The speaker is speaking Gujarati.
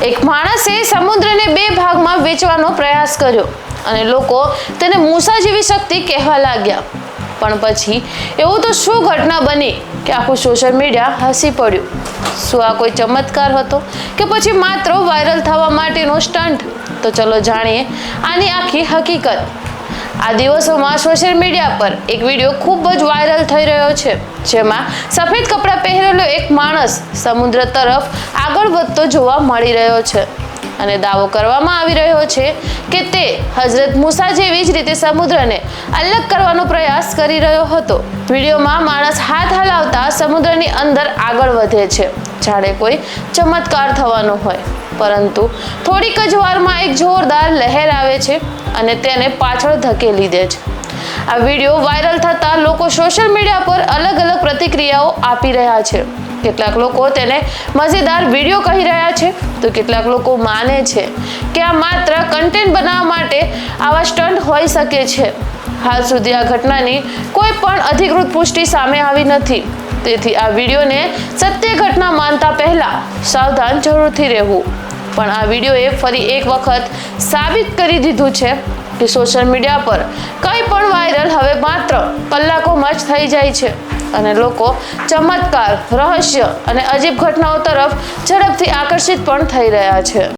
એક માણસે સમુદ્રને બે ભાગમાં વેચવાનો પ્રયાસ કર્યો અને લોકો તેને મૂસા જેવી શક્તિ કહેવા લાગ્યા. પણ પછી એવું તો શું ઘટના બની કે આખું સોશિયલ મીડિયા હસી પડ્યું? શું આ કોઈ ચમત્કાર હતો કે પછી માત્ર વાયરલ થવા માટેનો સ્ટન્ટ? તો ચલો જાણીએ આની આખી હકીકત. આ દિવસોમાં સોશિયલ મીડિયા પર એક વિડીયો ખૂબ જ વાયરલ થઈ રહ્યો છે, જેમાં સફેદ કપડાં પહેરેલો એક માણસ સમુદ્ર તરફ આગળ વધતો જોવા મળી રહ્યો છે અને દાવો કરવામાં આવી રહ્યો છે કે તે હઝરત મૂસા જેવી જ રીતે સમુદ્રને અલગ કરવાનો પ્રયાસ કરી રહ્યો હતો. વિડીયોમાં માણસ હાથ હલાવતા સમુદ્રની અંદર આગળ વધે છે, જાણે કોઈ ચમત્કાર થવાનો હોય. પરંતુ થોડીક જ વારમાં એક જોરદાર લહેર આવે છે અને તેને પાછળ ધકેલી દે છે. આ વિડીયો વાયરલ થતા લોકો સોશિયલ મીડિયા પર અલગ અલગ પ્રતિક્રિયાઓ આપી રહ્યા છે. કેટલાક લોકો તેને મજેદાર વિડીયો કહી રહ્યા છે, તો કેટલાક લોકો માને છે કે આ માત્ર કન્ટેન્ટ બનાવવા માટે આવા સ્ટન્ટ હોઈ શકે છે. હાલ સુધી આ ઘટનાની કોઈ પણ અધિકૃત પુષ્ટિ સામે આવી નથી, તેથી આ વિડીયોને સત્ય ઘટના માનતા પહેલા સાવધાન જરૂરથી રહેવું. પણ આ વિડીયોએ ફરી એક વખત સાબિત કરી દીધું છે કે સોશિયલ મીડિયા પર કંઈ પણ વાયરલ હવે માત્ર કલાકોમાં જ થઈ જાય છે અને લોકો ચમત્કાર, રહસ્ય અને અજીબ ઘટનાઓ તરફ ઝડપથી આકર્ષિત પણ થઈ રહ્યા છે.